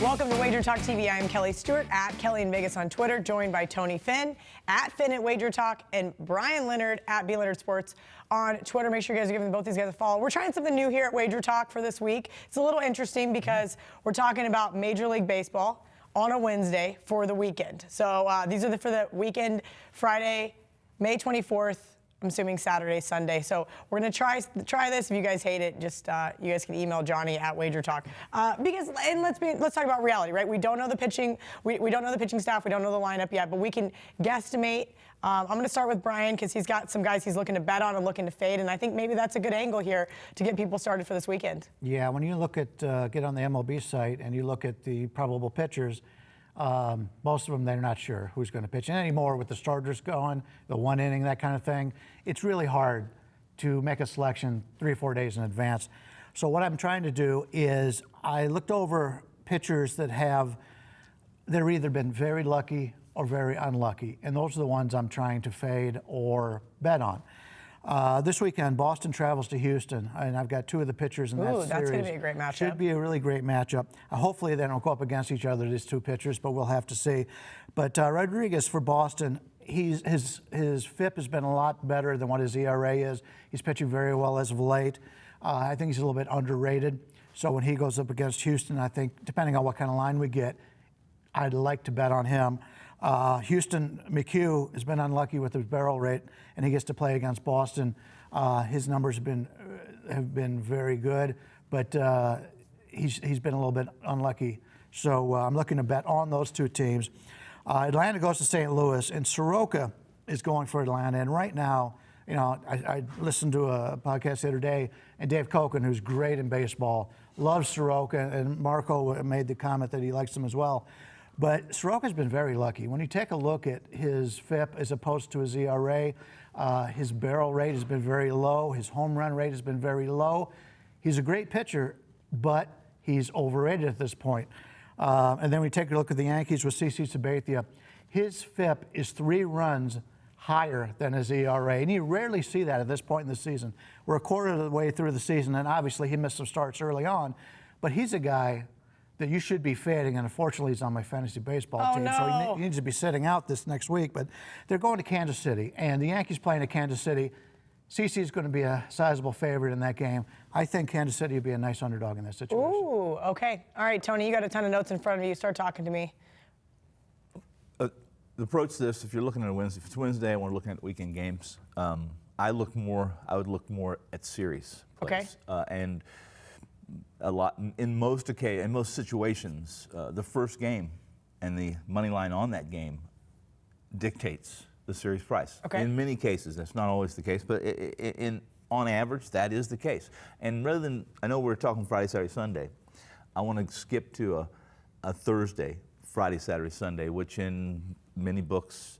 Welcome to WagerTalk TV. I am Kelly Stewart, at Kelly in Vegas on Twitter, joined by Tony Finn, at Finn at WagerTalk, and Bryan Leonard, at B Leonard Sports on Twitter. Make sure you guys are giving both these guys a follow. We're trying something new here at WagerTalk for this week. It's a little interesting because we're talking about Major League Baseball on a Wednesday for the weekend. So these are for the weekend, Friday, May 24th. I'm assuming Saturday, Sunday. So we're gonna try this. If you guys hate it, just you guys can email Johnny at WagerTalk. Let's talk about reality, right? We don't know the pitching. We don't know the pitching staff. We don't know the lineup yet, but we can guesstimate. I'm gonna start with Bryan because he's got some guys he's looking to bet on and looking to fade, and I think maybe that's a good angle here to get people started for this weekend. Yeah, when you look at get on the MLB site and you look at the probable pitchers. Most of them, they're not sure who's going to pitch. And anymore with the starters going, the one inning, that kind of thing, it's really hard to make a selection 3 or 4 days in advance. So what I'm trying to do is I looked over pitchers that they're either been very lucky or very unlucky. And those are the ones I'm trying to fade or bet on. This weekend, Boston travels to Houston, and I've got 2 of the pitchers in that series. That's going to be a great matchup. Should be a really great matchup. Hopefully they don't go up against each other, these 2 pitchers, but we'll have to see. But Rodriguez for Boston, his FIP has been a lot better than what his ERA is. He's pitching very well as of late. I think he's a little bit underrated. So when he goes up against Houston, I think, depending on what kind of line we get, I'd like to bet on him. Houston, McHugh has been unlucky with his barrel rate, and he gets to play against Boston. His numbers have been very good, but he's been a little bit unlucky. So I'm looking to bet on those 2 teams. Atlanta goes to St. Louis, and Soroka is going for Atlanta. And right now, you know, I listened to a podcast the other day, and Dave Koken, who's great in baseball, loves Soroka, and Marco made the comment that he likes him as well. But Soroka's been very lucky. When you take a look at his FIP as opposed to his ERA, his barrel rate has been very low. His home run rate has been very low. He's a great pitcher, but he's overrated at this point. And then we take a look at the Yankees with CC Sabathia. His FIP is 3 runs higher than his ERA, and you rarely see that at this point in the season. We're a quarter of the way through the season, and obviously he missed some starts early on, but he's a guy that you should be fading, and unfortunately he's on my fantasy baseball team, no. so he needs to be sitting out this next week. But they're going to Kansas City, and the Yankees playing at Kansas City. CC is going to be a sizable favorite in that game. I think Kansas City would be a nice underdog in this situation. Ooh, okay. All right, Tony, you got a ton of notes in front of you. Start talking to me. The approach to this, if you're looking at a Wednesday, if it's Wednesday and we're looking at weekend games, I would look more at series plays. Okay. And a lot in most situations, the first game and the money line on that game dictates the series price. Okay. In many cases, that's not always the case, but on average, that is the case. And rather than, I know we're talking Friday, Saturday, Sunday, I want to skip to a Thursday, Friday, Saturday, Sunday, which in many books,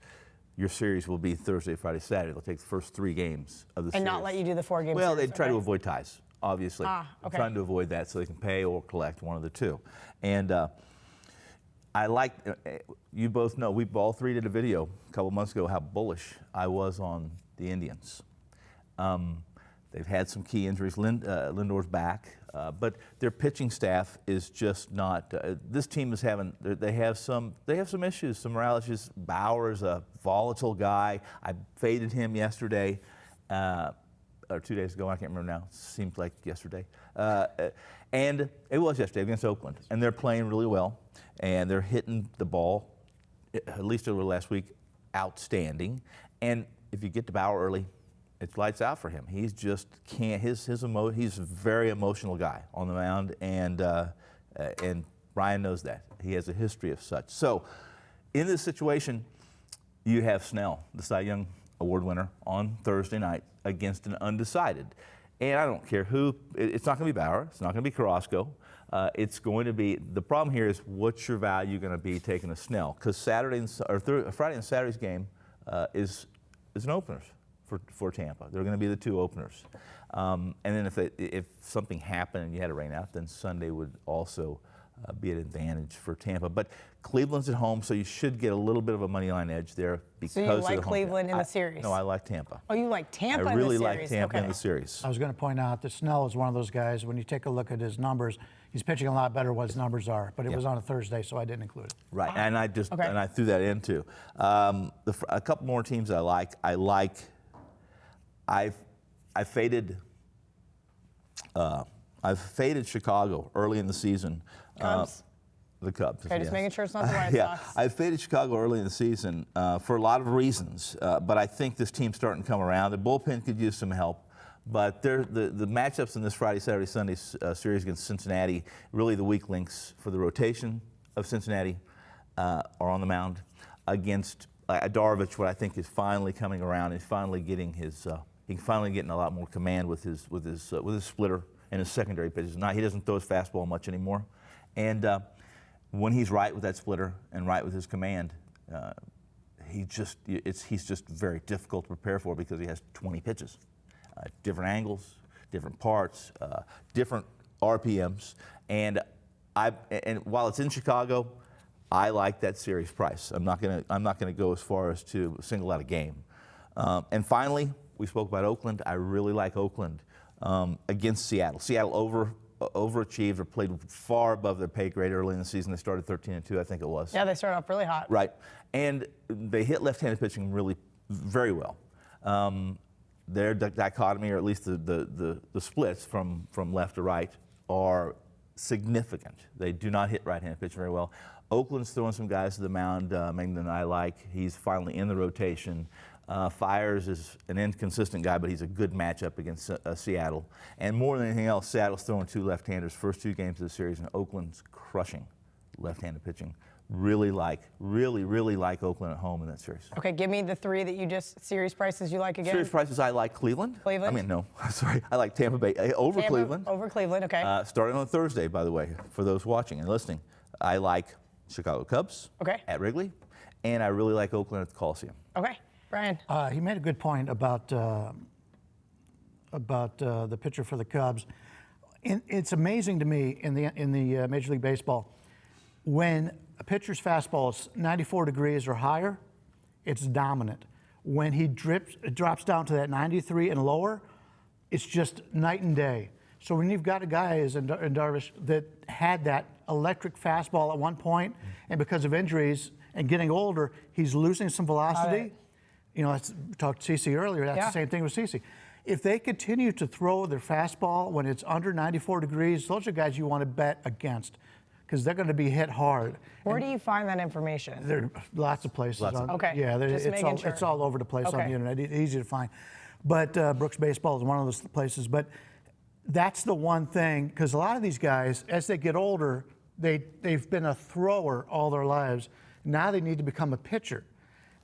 your series will be Thursday, Friday, Saturday. They'll take the first 3 games of the series. And not let you do the 4 games. Well, they try to avoid ties. Obviously, okay. trying to avoid that so they can pay or collect, one of the 2. And I like, you both know, we all 3 did a video a couple months ago how bullish I was on the Indians. They've had some key injuries. Lindor's back, but their pitching staff is just not. This team is they have some issues, some morale issues. Bauer's a volatile guy. I faded him yesterday. Or 2 days ago, I can't remember now. Seems like yesterday. And it was yesterday against Oakland. And they're playing really well. And they're hitting the ball, at least over the last week, outstanding. And if you get to Bauer early, it's lights out for him. He's just can't, he's a very emotional guy on the mound. And Bryan knows that. He has a history of such. So in this situation, you have Snell, the Cy Young Award winner, on Thursday night against an undecided. And I don't care who, it's not going to be Bauer, it's not going to be Carrasco. It's going to be, the problem here is what's your value going to be taking a Snell? Because Friday and Saturday's game is an openers for Tampa. They're going to be the 2 openers. And then if something happened and you had a rain out, then Sunday would also be an advantage for Tampa. But Cleveland's at home, so you should get a little bit of a money line edge there because So you of like the home Cleveland field. in the series? No, I like Tampa. Oh, you like Tampa I in the really series? like Tampa in Okay. the series. I was going to point out that Snell is one of those guys, when you take a look at his numbers, he's pitching a lot better what his numbers are, but it was on a Thursday, so I didn't include it. Right, and I just Okay. and I threw that in too. A couple more teams I like. I've faded Chicago early in the season. Cubs? The Cubs. Okay, just yes. making sure it's not the White Yeah, Sox. I faded Chicago early in the season for a lot of reasons, but I think this team's starting to come around. The bullpen could use some help, but the matchups in this Friday, Saturday, Sunday series against Cincinnati, really the weak links for the rotation of Cincinnati are on the mound against Darvish, what I think is finally coming around. He's finally getting he's finally getting a lot more command with his splitter and his secondary pitches. He doesn't throw his fastball much anymore, and when he's right with that splitter and right with his command, he's just very difficult to prepare for because he has 20 pitches, different angles, different parts, different RPMs, and while it's in Chicago, I like that series price. I'm not gonna go as far as to single out a game. And finally, we spoke about Oakland. I really like Oakland against Seattle. Seattle overachieved or played far above their pay grade early in the season. They started 13-2, I think it was. Yeah, they started off really hot. Right, and they hit left-handed pitching really very well. Their dichotomy, or at least the splits from left to right, are significant. They do not hit right-handed pitch very well. Oakland's throwing some guys to the mound, Mengden I like. He's finally in the rotation. Fiers is an inconsistent guy, but he's a good matchup against Seattle. And more than anything else, Seattle's throwing two left-handers first two games of the series, and Oakland's crushing left-handed pitching. Really like Oakland at home in that series. Okay, give me the three that you just, series prices you like again. Series prices, I like Cleveland. Cleveland? I mean, no, sorry. I like Tampa Bay over Tampa Cleveland. Over Cleveland, okay. Starting on Thursday, by the way, for those watching and listening. I like Chicago Cubs at Wrigley, and I really like Oakland at the Coliseum. Okay, Bryan. He made a good point about the pitcher for the Cubs. It's amazing to me in the Major League Baseball, when a pitcher's fastball is 94 degrees or higher, it's dominant. When he drops down to that 93 and lower, it's just night and day. So when you've got a guy as in Darvish that had that electric fastball at one point, and because of injuries and getting older, he's losing some velocity. You know, I talked to CeCe earlier. That's the same thing with CeCe. If they continue to throw their fastball when it's under 94 degrees, those are guys you want to bet against because they're going to be hit hard. Where do you find that information? There are lots of places. Okay. Yeah, Just making sure. It's all over the place on the internet. It's easy to find. But Brooks Baseball is one of those places. But that's the one thing, because a lot of these guys, as they get older, they've been a thrower all their lives. Now they need to become a pitcher.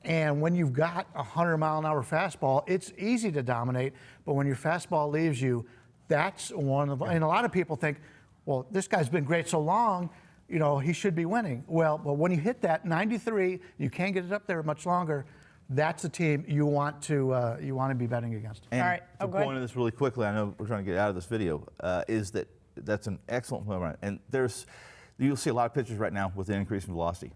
And when you've got a 100-mile-an-hour fastball, it's easy to dominate. But when your fastball leaves you, that's one of. And a lot of people think, well, this guy's been great so long, you know, he should be winning. Well, but when you hit that 93, you can't get it up there much longer. That's a team you want to be betting against. And all right. to go into this really quickly, I know we're trying to get out of this video, is that's an excellent point. And you'll see a lot of pitchers right now with an increase in velocity.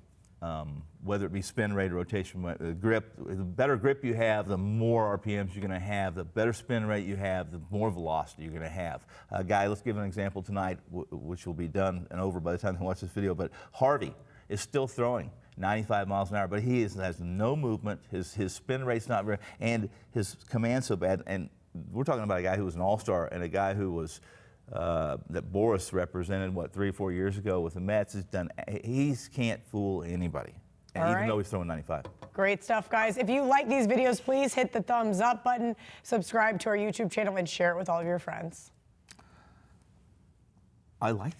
Whether it be spin rate, rotation, grip, the better grip you have, the more RPMs you're going to have, the better spin rate you have, the more velocity you're going to have. Guy, let's give an example tonight, which will be done and over by the time they watch this video, but Harvey is still throwing 95 miles an hour, but he has no movement, his spin rate's not very, and his command's so bad, and we're talking about a guy who was an all-star and a guy who was that Boris represented, 3 or 4 years ago with the Mets. He can't fool anybody, and even though he's throwing 95. Great stuff, guys. If you like these videos, please hit the thumbs up button, subscribe to our YouTube channel, and share it with all of your friends. I like that.